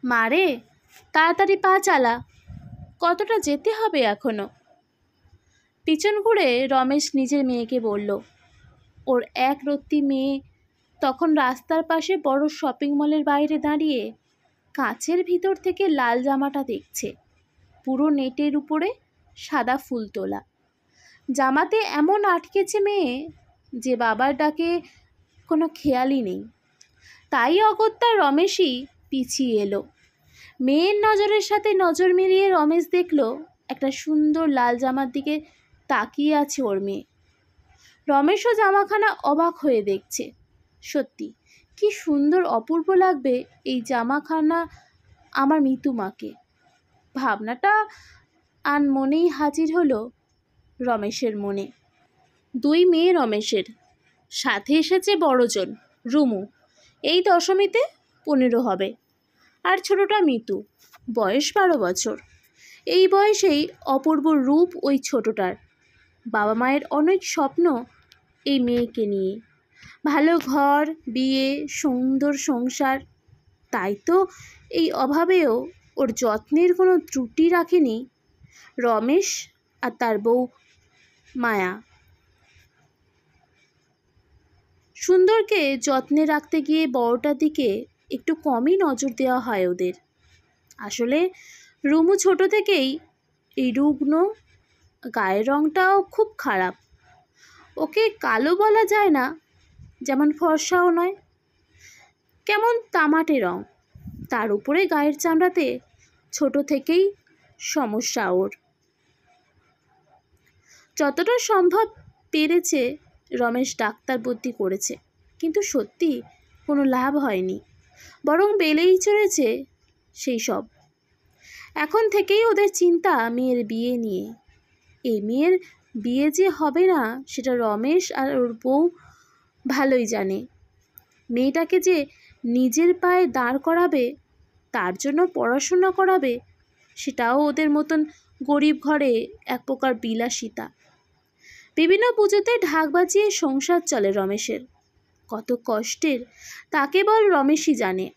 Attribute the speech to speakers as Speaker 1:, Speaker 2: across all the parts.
Speaker 1: মারে, তাড়াতাড়ি পা চালা, কতটা যেতে হবে এখনো। পিছন ঘুরে রমেশ নিজের মেয়েকে বলল। ওর এক রত্তি মেয়ে তখন রাস্তার পাশে বড় শপিং মলের বাইরে দাঁড়িয়ে কাঁচের ভিতর থেকে লাল জামাটা দেখছে, পুরো নেটের উপরে সাদা ফুল তোলা। জামাতে এমন আটকেছে মেয়ে যে বাবার ডাকে কোনো খেয়ালই নেই। তাই অগত্যা রমেশই পিছিয়ে এলো। মেয়ের নজরের সাথে নজর মিলিয়ে রমেশ দেখল একটা সুন্দর লাল জামার দিকে তাকিয়ে আছে ওর মেয়ে। রমেশও জামাখানা অবাক হয়ে দেখছে। সত্যি কি সুন্দর অপূর্ব লাগবে এই জামাখানা আমার মিতু মাকে। ভাবনাটা আনমনেই হাজির হলো রমেশের মনে। দুই মেয়ে রমেশের, সাথে এসেছে বড়জন রুমু, এই দশমীতে 15 হবে, আর ছোটটা মিতু, বয়স 12 বছর। এই বয়সেই অপূর্ব রূপ ওই ছোটটার। বাবা মায়ের অনেক স্বপ্ন এই মেয়েকে নিয়ে, ভালো ঘর, বিয়ে, সুন্দর সংসার। তাই তো এই অভাবেও ওর যত্নের কোনো ত্রুটি রাখেনি রমেশ আর তার বউ মায়া। সুন্দরকে যত্নে রাখতে গিয়ে বড়টার দিকে একটু কমই নজর দেওয়া হয় ওদের। আসলে রুমু ছোট থেকেই এই রুগ্ন, গায়ের রঙটাও খুব খারাপ। ওকে কালো বলা যায় না, যেমন ফর্সাও নয়, কেমন তামাটে রং। তার উপরে গায়ের চামড়াতে ছোট থেকেই সমস্যা ওর। যতটা সম্ভব পেরেছে রমেশ ডাক্তার বুদ্ধি করেছে, কিন্তু সত্যি কোনো লাভ হয়নি, বরং বেড়েই চলেছে সেই সব। এখন থেকেই ওদের চিন্তা মেয়ের বিয়ে নিয়ে। এই মেয়ের বিয়ে যে হবে না সেটা রমেশ আর ওর বউ ভালোই জানে। মেয়েটাকে যে নিজের পায়ে দাঁড় করাবে, তার জন্য পড়াশোনা করাবে, সেটাও ওদের মতন গরিব ঘরে এক প্রকার বিলাসিতা। বিভিন্ন পুজোতে ঢাক বাজিয়ে সংসার চলে রমেশের। কত কষ্টের তা কেবল রমেশই জানে।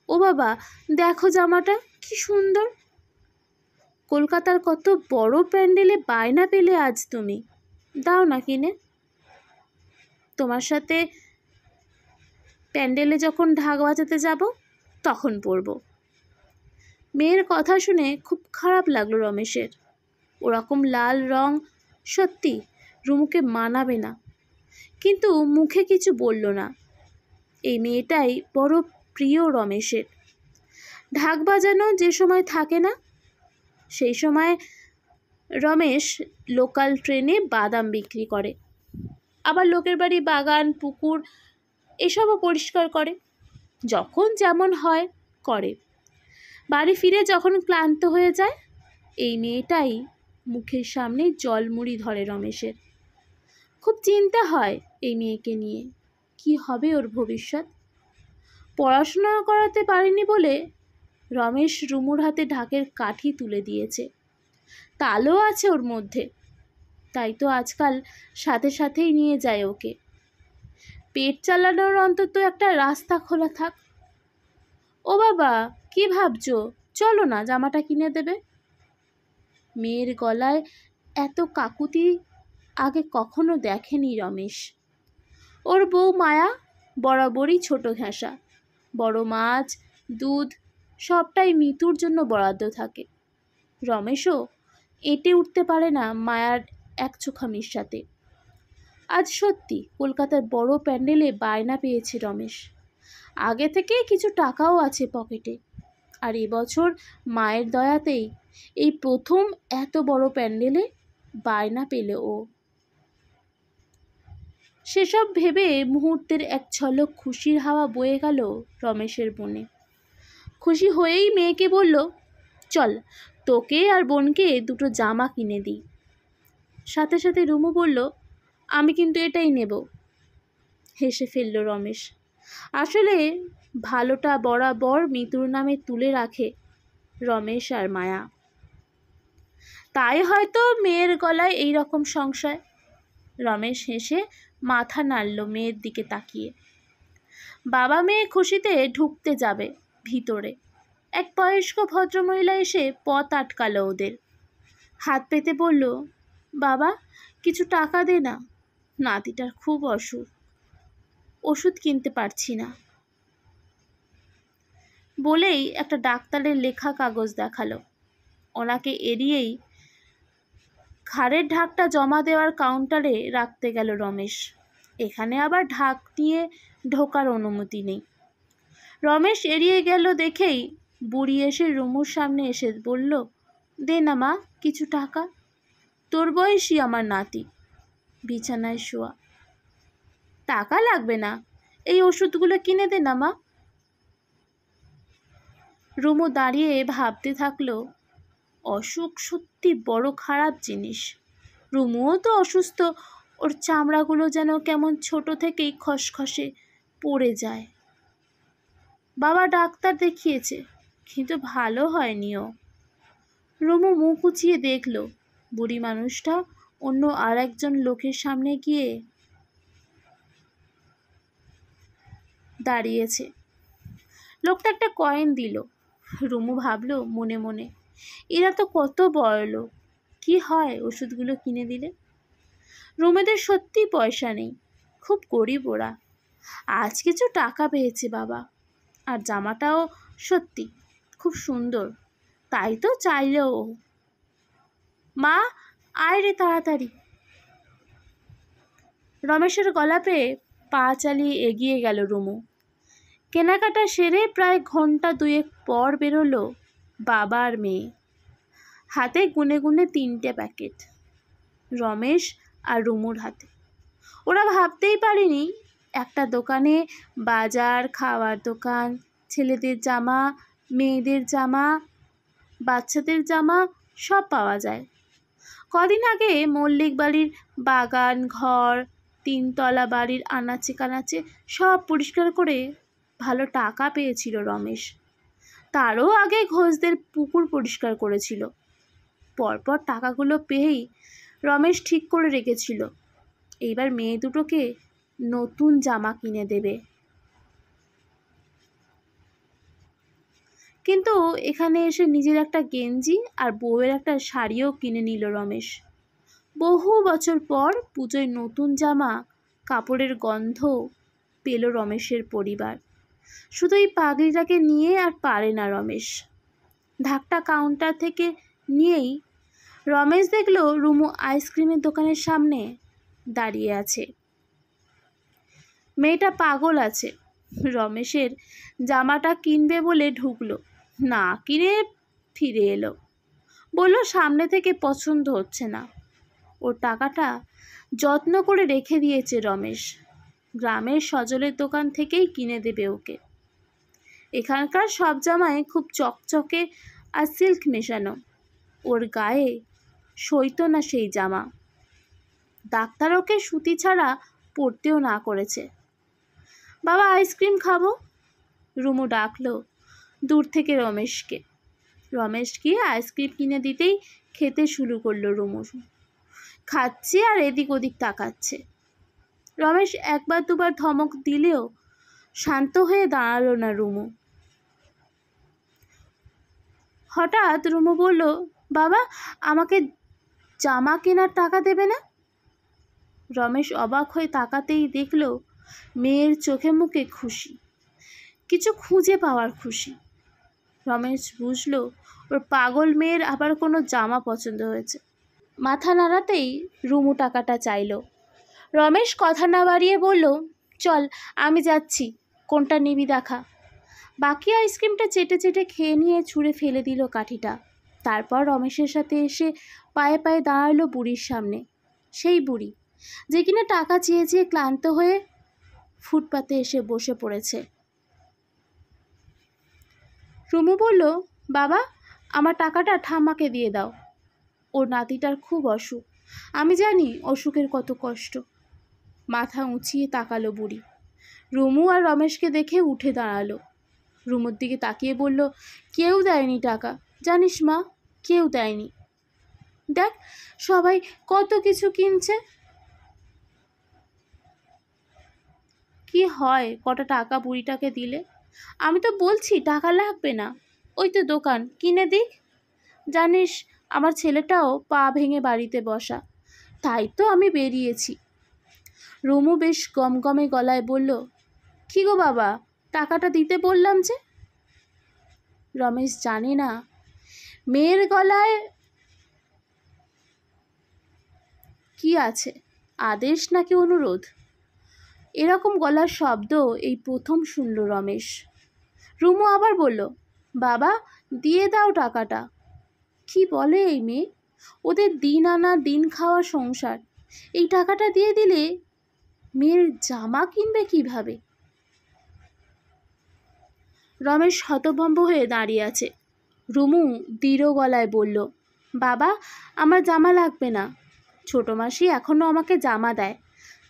Speaker 1: ও বাবা, দেখো জামাটা কি সুন্দর। কলকাতার কত বড় প্যান্ডেলে বায়না পেলে আজ তুমি, দাও না কিনে। তোমার সাথে প্যান্ডেলে যখন ঢাক বাজাতে যাব তখন পরব। মেয়ের কথা শুনে খুব খারাপ লাগলো রমেশের। ওরকম লাল রং সত্যি রুমুকে মানাবে না, কিন্তু মুখে কিছু বলল না। এই মেয়েটাই বড় প্রিয় রমেশের। ঢাক বাজানো যে সময় থাকে না, সেই সময় রমেশ লোকাল ট্রেনে বাদাম বিক্রি করে, আবার লোকের বাড়ি বাগান, পুকুর এসবও পরিষ্কার করে। যখন যেমন হয় করে। বাড়ি ফিরে যখন ক্লান্ত হয়ে যায়, এই মেয়েটাই মুখের সামনে জলমুড়ি ধরে রমেশের। খুব চিন্তা হয় এই মেয়েকে নিয়ে, কি হবে ওর ভবিষ্যৎ। পড়াশোনা করাতে পারেনি বলে রমেশ রুমুর হাতে ঢাকের কাঠি তুলে দিয়েছে। তালও আছে ওর মধ্যে, তাই তো আজকাল সাথে সাথেই নিয়ে যায় ওকে। পেট চালানোর অন্তত একটা রাস্তা খোলা থাক। ও বাবা, কি ভাবছো, চলো না, জামাটা কিনে দেবে। মেয়ের গলায় এত কাকুতি আগে কখনো দেখেনি রমেশ। ওর বউ মায়া বরাবরই ছোট ঘেঁষা। বড় মাছ, দুধ সবটাই মিতুর জন্য বরাদ্দ থাকে। রমেশও এঁটে উঠতে পারে না মায়ার এক চোখামির সাথে। আজ সত্যি কলকাতার বড় প্যান্ডেলে বায়না পেয়েছে রমেশ। আগে থেকে কিছু টাকাও আছে পকেটে, আর এবছর মায়ের দয়াতেই এই প্রথম এত বড় প্যান্ডেলে বায়না পেল ও। সেসব ভেবে মুহূর্তের এক ঝলক খুশির হাওয়া বয়ে গেল রমেশের মনে। খুশি হয়েই মেয়েকে বলল, চল তোকে আর বোনকে দুটো জামা কিনে দিই। সাথে সাথে রুমু বলল, আমি কিন্তু এটাই নেব। হেসে ফেলল রমেশ। আসলে ভালোটা বরাবর মিতুর নামে তুলে রাখে রমেশ আর মায়া। তাই হয়তো মেয়ের গলায় এই রকম সংশয়। রমেশ হেসে মাথা নাড়ল মেয়ের দিকে তাকিয়ে। বাবা মেয়ে খুশিতে ঢুকতে যাবে ভিতরে, এক বয়স্ক ভদ্রমহিলা এসে পথ আটকালো ওদের। হাত পেতে বলল, বাবা কিছু টাকা দে না, নাতিটার খুব অসুখ, ওষুধ কিনতে পারছি না। বলেই একটা ডাক্তারের লেখা কাগজ দেখালো। ওনাকে এড়িয়েই ঘাড়ের ঢাকটা জমা দেওয়ার কাউন্টারে রাখতে গেল রমেশ। এখানে আবার ঢাক নিয়ে ঢোকার অনুমতি নেই। রমেশ এড়িয়ে গেল দেখেই বুড়ি এসে রুমুর সামনে এসে বলল, দে না মা কিছু টাকা, তোর বয়সী আমার নাতি, বিছানায় শোয়া। টাকা লাগবে না, এই ওষুধগুলো কিনে দে না মা। রুমু দাঁড়িয়ে ভাবতে থাকলো, অসুখ সত্যি বড় খারাপ জিনিস। রুমুও তো অসুস্থ, ওর চামড়াগুলো যেন কেমন ছোট থেকেই খসখসে পড়ে যায়। বাবা ডাক্তার দেখিয়েছে, কিন্তু ভালো হয়নি ও। রুমু মুখ উঁচিয়ে দেখল বুড়ি মানুষটা অন্য আর একজন লোকের সামনে গিয়ে দাঁড়িয়েছে। লোকটা একটা কয়েন দিল। রুমু ভাবলো মনে মনে, এরা তো কত বড়লোক, কি হয় ওষুধগুলো কিনে দিলে। রুমেদের সত্যি পয়সা নেই, খুব গরিব ওরা। আজ কিছু টাকা পেয়েছে বাবা, আর জামাটাও সত্যি খুব সুন্দর, তাই তো চাইলো ও। মা আয় রে তাড়াতাড়ি। রমেশের গলা পেয়ে পা চালিয়ে এগিয়ে গেল রুমু। কেনাকাটা সেরে প্রায় ঘন্টা দুয়েক পর বেরোলো বাবা আর মেয়ে, হাতে গুনে গুনে 3টে প্যাকেট, রমেশ আর রুমুর হাতে। ওরা ভাবতেই পারেনি একটা দোকানে বাজার, খাওয়ার দোকান, ছেলেদের জামা, মেয়েদের জামা, বাচ্চাদের জামা সব পাওয়া যায়। কদিন আগে মল্লিক বাড়ির বাগান ঘর, 3তলা বাড়ির আনাচে কানাচে সব পরিষ্কার করে ভালো টাকা পেয়েছিল রমেশ। তারও আগে ঘোষদের পুকুর পরিষ্কার করেছিল। পরপর টাকাগুলো পেয়েই রমেশ ঠিক করে রেখেছিল এইবার মেয়ে দুটোকে নতুন জামা কিনে দেবে। কিন্তু এখানে এসে নিজের একটা গেঞ্জি আর বউয়ের একটা শাড়িও কিনে নিল রমেশ। বহু বছর পর পুজোয় নতুন জামা কাপড়ের গন্ধ পেল রমেশের পরিবার। শুধু এই পাগড়িটাকে নিয়ে আর পারে না রমেশ। ঢাকটা কাউন্টার থেকে নিয়েই রমেশ দেখল রুমু আইসক্রিমের দোকানের সামনে দাঁড়িয়ে আছে। মেয়েটা পাগল আছে, রমেশের জামাটা কিনবে বলে ঢুকলো, না কিনে ফিরে এলো। বলল সামনে থেকে পছন্দ হচ্ছে না। ওর টাকাটা যত্ন করে রেখে দিয়েছে রমেশ, গ্রামের সজলের দোকান থেকেই কিনে দেবে ওকে। এখানকার সব জামায় খুব চকচকে আর সিল্ক মেশানো, ওর গায়ে সইতো না সেই জামা। ডাক্তার ওকে সুতি ছাড়া পরতেও না করেছে। বাবা আইসক্রিম খাবো, রুমু ডাকলো দূর থেকে রমেশকে। রমেশ গিয়ে আইসক্রিম কিনে দিতেই খেতে শুরু করলো রুমু। খাচ্ছে আর এদিক ওদিক তাকাচ্ছে। রমেশ একবার দুবার ধমক দিলেও শান্ত হয়ে দাঁড়ালো না রুমু। হঠাৎ রুমু বলল, বাবা আমাকে জামা কেনার টাকা দেবে না? রমেশ অবাক হয়ে তাকাতেই দেখল মেয়ের চোখে মুখে খুশি, কিছু খুঁজে পাওয়ার খুশি। রমেশ বুঝল ওর পাগল মেয়ের আবার কোনো জামা পছন্দ হয়েছে। মাথা নাড়াতেই রুমু টাকাটা চাইল। রমেশ কথা না বাড়িয়ে বলল, চল আমি যাচ্ছি, কোনটা নিবি দেখা। বাকি আইসক্রিমটা চেটে চেটে খেয়ে নিয়ে ছুঁড়ে ফেলে দিল কাঠিটা। তারপর রমেশের সাথে এসে পায়ে পায়ে দাঁড়ালো বুড়ির সামনে, সেই বুড়ি যে কিনা টাকা চেয়ে চেয়ে ক্লান্ত হয়ে ফুটপাতে এসে বসে পড়েছে। রুমু বলল, বাবা আমার টাকাটা ঠাম্মাকে দিয়ে দাও, ওর নাতিটার খুব অসুখ, আমি জানি অসুখের কত কষ্ট। মাথা উঁচিয়ে তাকালো বুড়ি। রুমু আর রমেশকে দেখে উঠে দাঁড়ালো। রুমুর দিকে তাকিয়ে বলল, কেউ দেয়নি টাকা, জানিস মা, কেউ দেয়নি। দেখ সবাই কত কিছু কিনছে, কি হয় কটা টাকা বুড়িটাকে দিলে? আমি তো বলছি টাকা লাগবে না, ওই তো দোকান, কিনে দিক। জানিস, আমার ছেলেটাও পা ভেঙে বাড়িতে বসা, তাই তো আমি বেরিয়েছি। রুমু বেশ গমগমে গলায় বলল, কি গো বাবা, টাকাটা দিতে বললাম যে। রমেশ জানে না মেয়ের গলায় কি আছে, আদেশ নাকি অনুরোধ। এরকম গলার শব্দ এই প্রথম শুনল রমেশ। রুমু আবার বলল, বাবা দিয়ে দাও টাকাটা। কি বলে এই মেয়ে, ওদের দিন আনা দিন খাওয়া সংসার, এই টাকাটা দিয়ে দিলে মেয়ের জামা কিনবে কিভাবে। রমেশ হতভম্ব হয়ে দাঁড়িয়ে আছে। রুমু দৃঢ় গলায় বলল, বাবা আমার জামা লাগবে না, ছোটো মাসি এখনও আমাকে জামা দেয়,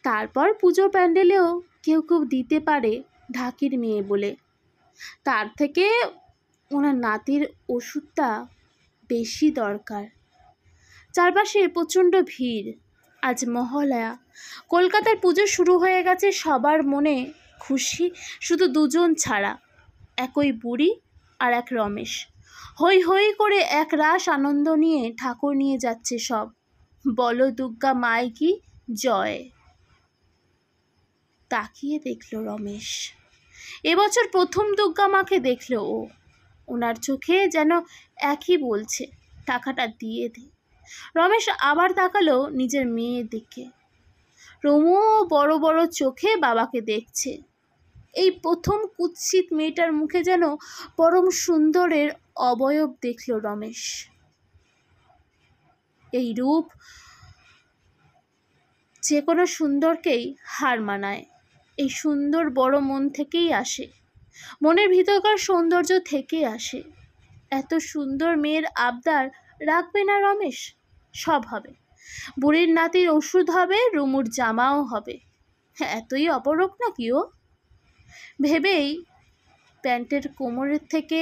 Speaker 1: তারপর পুজো প্যান্ডেলেও কেউ কেউ দিতে পারে ঢাকির মেয়ে বলে, তার থেকে ওনার নাতির ওষুধটা বেশি দরকার। চারপাশে প্রচণ্ড ভিড়, আজ মহালয়া, কলকাতার পুজো শুরু হয়ে গেছে। সবার মনে খুশি, শুধু দুজন ছাড়া, একই বুড়ি আর এক রমেশ। হই হই করে এক রাস আনন্দ নিয়ে ঠাকুর নিয়ে যাচ্ছে সব। বলো দুর্গা মাই কি জয়। তাকিয়ে দেখল রমেশ, এবছর প্রথম দুর্গা মাকে দেখল ও। ওনার চোখে যেন একই বলছে, টাকাটা দিয়ে দে। রমেশ আবার তাকালো নিজের মেয়ের দিকে। রুমু বড় বড় চোখে বাবাকে দেখছে। এই প্রথম কুৎসিত মেয়েটার মুখে যেন পরম সুন্দরের অবয়ব দেখল রমেশ। এই রূপ যে কোনো সুন্দরকেই হার মানায়। এই সুন্দর বড় মন থেকেই আসে, মনের ভিতরকার সৌন্দর্য থেকে আসে। এত সুন্দর মেয়ের আবদার রাখবে না রমেশ? সব হবে, বুড়ির নাতির ওষুধ হবে, রুমুর জামাও হবে। এতই অপরক নাকি ও? ভেবেই প্যান্টের কোমরের থেকে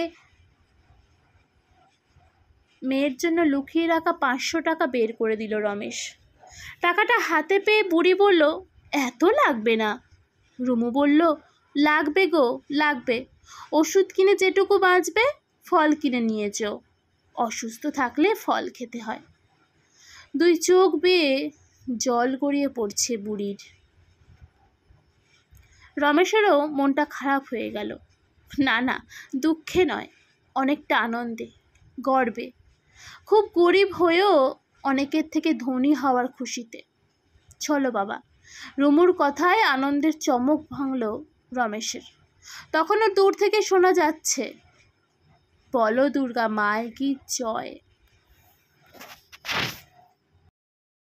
Speaker 1: মেয়ের জন্য লুকিয়ে রাখা 500 টাকা বের করে দিল রমেশ। টাকাটা হাতে পেয়ে বুড়ি বলল, এত লাগবে না। রুমু বলল, লাগবে গো লাগবে, ওষুধ কিনে যেটুকু বাঁচবে ফল কিনে নিয়ে যেও, অসুস্থ থাকলে ফল খেতে হয়। দুই চোখ বেয়ে জল গড়িয়ে পড়ছে বুড়ির। রমেশেরও মনটা খারাপ হয়ে গেল। না না, দুঃখে নয়, অনেকটা আনন্দে, গর্বে। খুব গরিব হয়েও অনেকের থেকে ধনী হওয়ার খুশিতে। চলো বাবা। রুমুর কথায় আনন্দের চমক ভাঙল রমেশের। তখনও দূর থেকে শোনা যাচ্ছে, বলো দুর্গা মায়ের কি জয়।